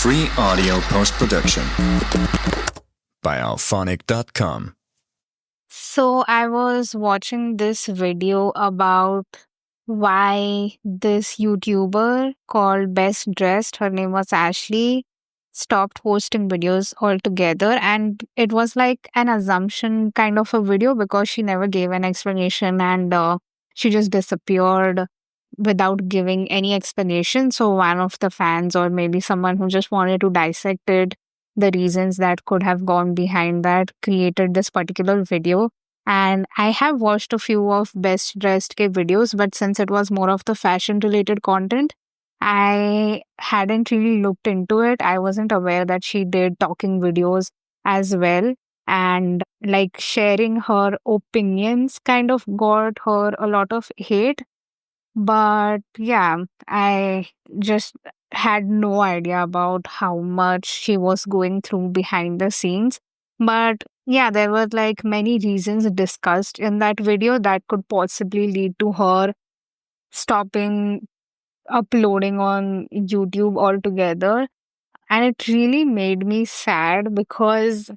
Free audio post-production by alphonic.com. So I was watching this video about why this YouTuber called Best Dressed, her name was Ashley, stopped posting videos altogether. And it was like an assumption kind of a video because she never gave an explanation and she just disappeared without giving any explanation. So one of the fans, or maybe someone who just wanted to dissect it, the reasons that could have gone behind that, created this particular video. And I have watched a few of Best Dressed K videos, but since it was more of the fashion related content, I hadn't really looked into it. I wasn't aware that she did talking videos as well. And like sharing her opinions kind of got her a lot of hate. But yeah, I just had no idea about how much she was going through behind the scenes. But yeah, there were like many reasons discussed in that video that could possibly lead to her stopping uploading on YouTube altogether. And it really made me sad because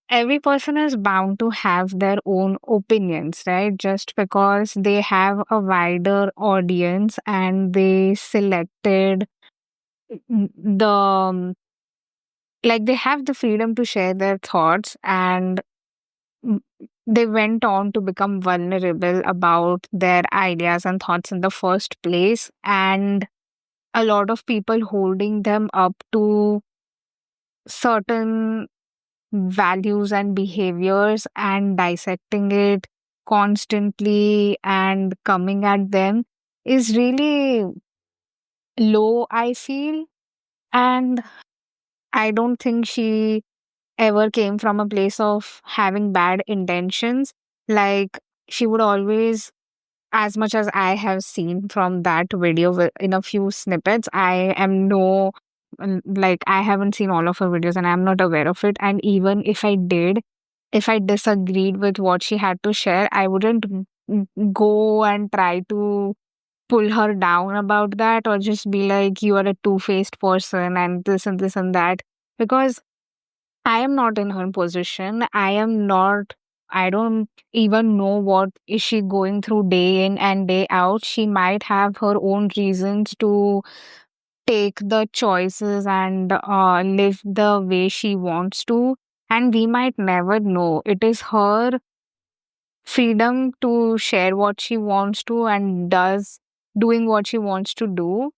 every person is bound to have their own opinions, right? Just because they have a wider audience and they selected the like they have the freedom to share their thoughts and mm, they went on to become vulnerable about their ideas and thoughts in the first place, and a lot of people holding them up to certain values and behaviors and dissecting it constantly and coming at them is really low, I feel. And I don't think she ever came from a place of having bad intentions. Like, she would always, as much as I have seen from that video in a few snippets, I am no, like, I haven't seen all of her videos and I'm not aware of it. And even if I did, if I disagreed with what she had to share, I wouldn't go and try to pull her down about that or just be like, you are a two-faced person and this and this and that. Because I am not in her position. I don't even know what is she going through day in and day out. She might have her own reasons to take the choices and live the way she wants to. And we might never know. It is her freedom to share what she wants to and doing what she wants to do.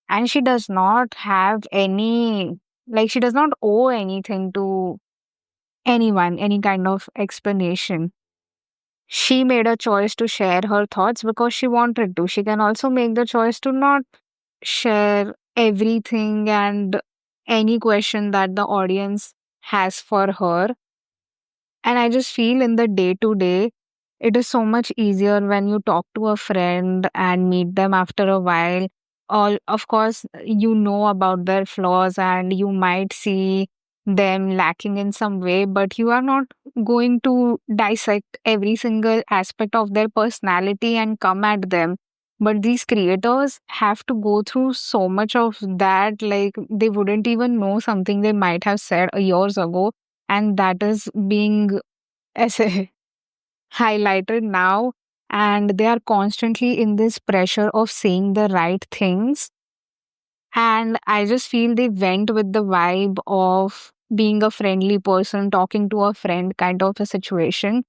And she does not have she does not owe anything to anyone, any kind of explanation. She made a choice to share her thoughts because she wanted to. She can also make the choice to not share everything and any question that the audience has for her. And I just feel in the day to day, it is so much easier when you talk to a friend and meet them after a while. All, of course, you know about their flaws and you might see them lacking in some way, but you are not going to dissect every single aspect of their personality and come at them. But these creators have to go through so much of that, like they wouldn't even know something they might have said years ago, and that is being as a highlighted now, and they are constantly in this pressure of saying the right things. And I just feel they went with the vibe of being a friendly person talking to a friend kind of a situation,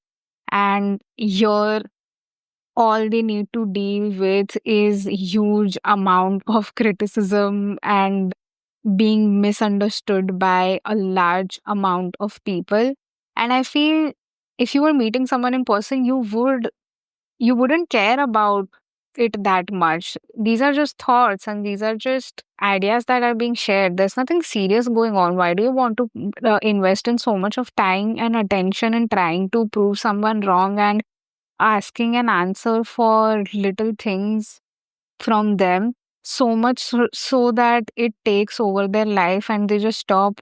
and here all they need to deal with is huge amount of criticism and being misunderstood by a large amount of people. And I feel if you were meeting someone in person, you wouldn't care about it that much. These are just thoughts and these are just ideas that are being shared. There's nothing serious going on. Why do you want to invest in so much of time and attention in trying to prove someone wrong and asking an answer for little things from them, so much so that it takes over their life and they just stop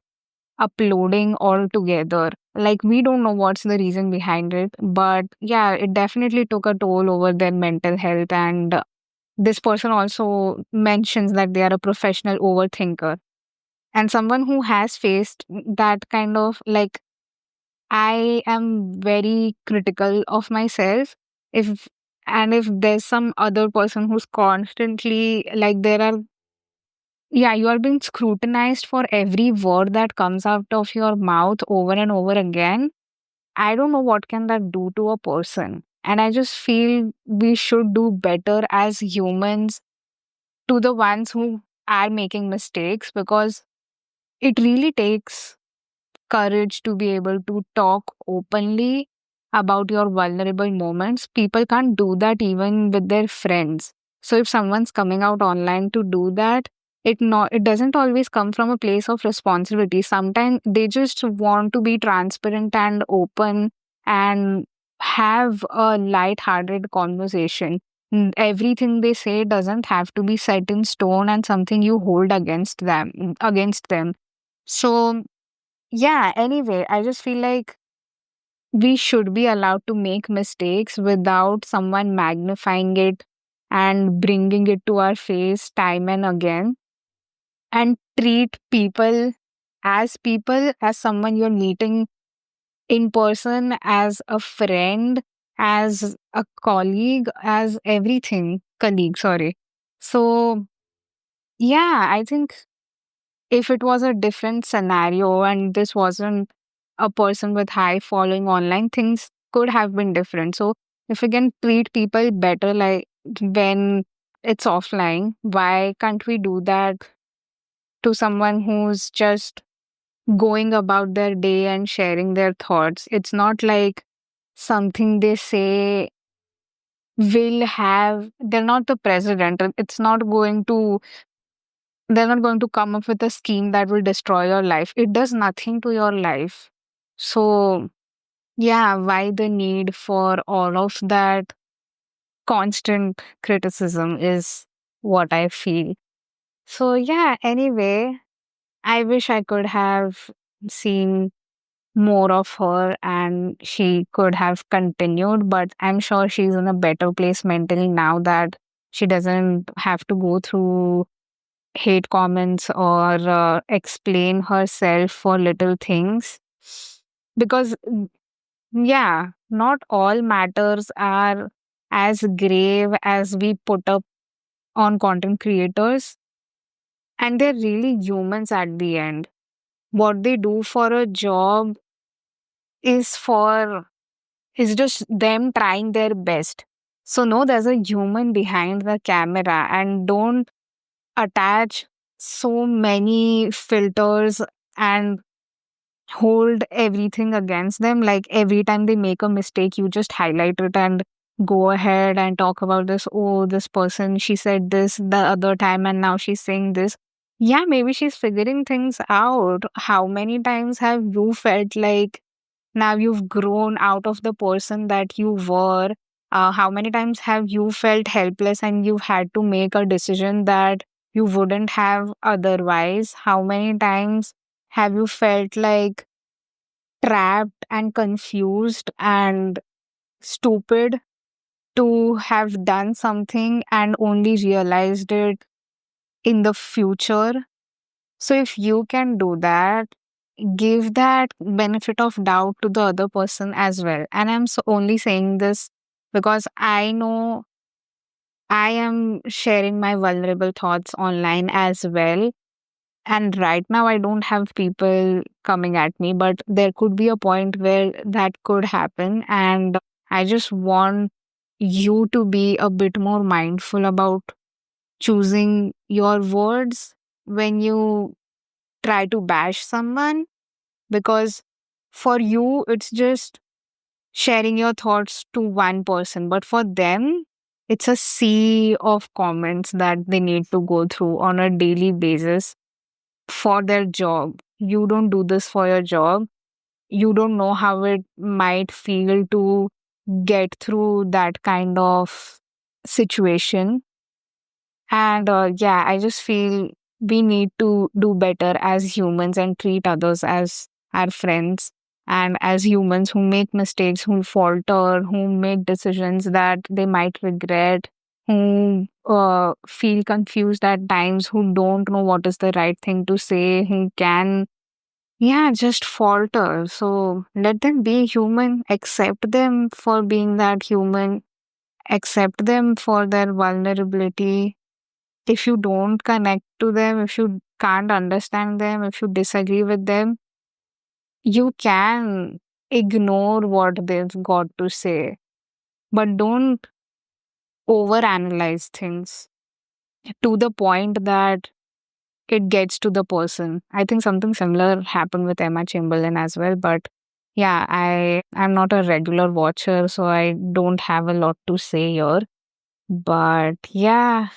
uploading altogether? Like, we don't know what's the reason behind it, but yeah, it definitely took a toll over their mental health. And this person also mentions that they are a professional overthinker. And someone who has faced that kind of like, I am very critical of myself. If if there's some other person who's constantly like, there are, yeah, you are being scrutinized for every word that comes out of your mouth over and over again. I don't know what can that do to a person. And I just feel we should do better as humans to the ones who are making mistakes, because it really takes courage to be able to talk openly about your vulnerable moments. People can't do that even with their friends. So if someone's coming out online to do that, it doesn't always come from a place of responsibility. Sometimes they just want to be transparent and open and have a light-hearted conversation. Everything they say doesn't have to be set in stone and something you hold against them. So yeah, anyway, I just feel like we should be allowed to make mistakes without someone magnifying it and bringing it to our face time and again, and treat people, as someone you're meeting in person, as a friend, as a colleague, as everything. Colleague, sorry. So, yeah, I think if it was a different scenario and this wasn't a person with high following online, things could have been different. So if we can treat people better, like when it's offline, why can't we do that to someone who's just going about their day and sharing their thoughts? It's not like something they say will have, they're not the president. It's not going to, they're not going to come up with a scheme that will destroy your life. It does nothing to your life. So, yeah, why the need for all of that constant criticism is what I feel. So, yeah, anyway, I wish I could have seen more of her and she could have continued, but I'm sure she's in a better place mentally now that she doesn't have to go through hate comments or explain herself for little things. Because, yeah, not all matters are as grave as we put up on content creators, and they're really humans at the end. What they do for a job is for is just them trying their best. So no, there's a human behind the camera, and don't attach so many filters and hold everything against them. Like every time they make a mistake, you just highlight it and go ahead and talk about this. Oh, this person, she said this the other time and now she's saying this. Yeah, maybe she's figuring things out. How many times have you felt like now you've grown out of the person that you were? How many times have you felt helpless and you've had to make a decision that you wouldn't have otherwise? How many times have you felt like trapped and confused and stupid to have done something and only realized it in the future? So, if you can do that, give that benefit of doubt to the other person as well. And I'm only saying this because I know I am sharing my vulnerable thoughts online as well. And right now, I don't have people coming at me, but there could be a point where that could happen. And I just want you to be a bit more mindful about choosing your words when you try to bash someone, because for you, it's just sharing your thoughts to one person, but for them, it's a sea of comments that they need to go through on a daily basis for their job. You don't do this for your job. You don't know how it might feel to get through that kind of situation. And yeah, I just feel we need to do better as humans and treat others as our friends, and as humans who make mistakes, who falter, who make decisions that they might regret. who feel confused at times, who don't know what is the right thing to say, who can, yeah, just falter. So let them be human, accept them for being that human, accept them for their vulnerability. If you don't connect to them, if you can't understand them, if you disagree with them, you can ignore what they've got to say, but don't overanalyze things to the point that it gets to the person. I think something similar happened with Emma Chamberlain as well, but yeah, I'm not a regular watcher, so I don't have a lot to say here. But yeah,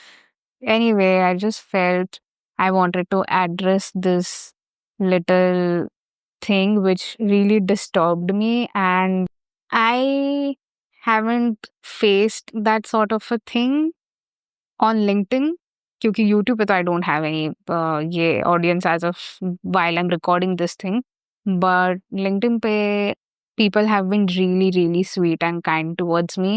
anyway, I just felt I wanted to address this little thing which really disturbed me, and I haven't faced that sort of a thing on LinkedIn, क्योंकि YouTube पे तो I don't have any ये audience as of while I am recording this thing, but LinkedIn पे people have been really really sweet and kind towards me,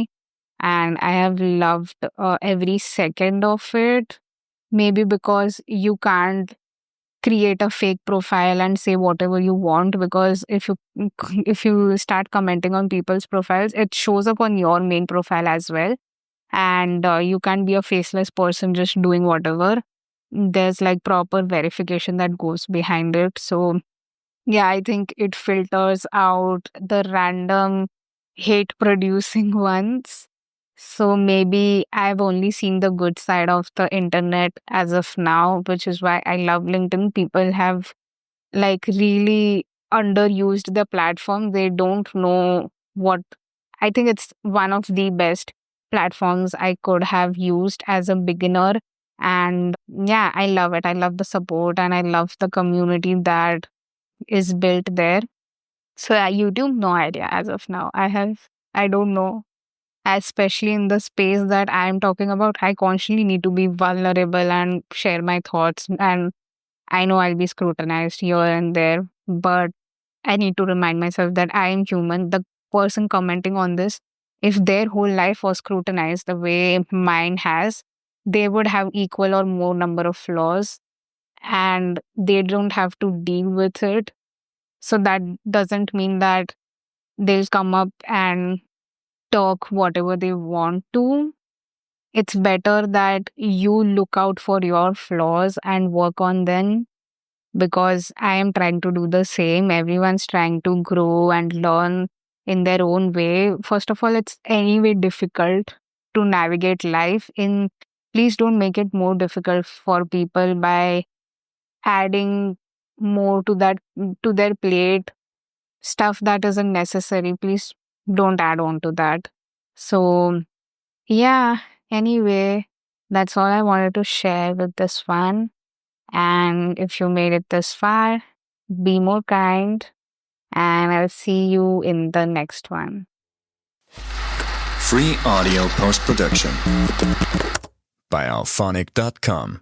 and I have loved every second of it. Maybe because you can't create a fake profile and say whatever you want, because if you start commenting on people's profiles, it shows up on your main profile as well, and you can't be a faceless person just doing whatever. There's like proper verification that goes behind it. So yeah, I think it filters out the random hate producing ones. So maybe I've only seen the good side of the internet as of now, which is why I love LinkedIn. People have like really underused the platform. They don't know what, I think it's one of the best platforms I could have used as a beginner. And yeah, I love it. I love the support and I love the community that is built there. So yeah, YouTube, no idea as of now. I don't know. Especially in the space that I am talking about, I constantly need to be vulnerable and share my thoughts. And I know I'll be scrutinized here and there, but I need to remind myself that I am human. The person commenting on this, if their whole life was scrutinized the way mine has, they would have equal or more number of flaws, and they don't have to deal with it. So that doesn't mean that they'll come up and talk whatever they want to. It's better that you look out for your flaws and work on them, because I am trying to do the same. Everyone's trying to grow and learn in their own way. First of all, it's anyway difficult to navigate life in. Please don't make it more difficult for people by adding more to that, to their plate, stuff that isn't necessary. Please don't add on to that. So yeah, anyway, that's all I wanted to share with this one. And if you made it this far, be more kind, and I'll see you in the next one. Free audio post production by alphonic.com.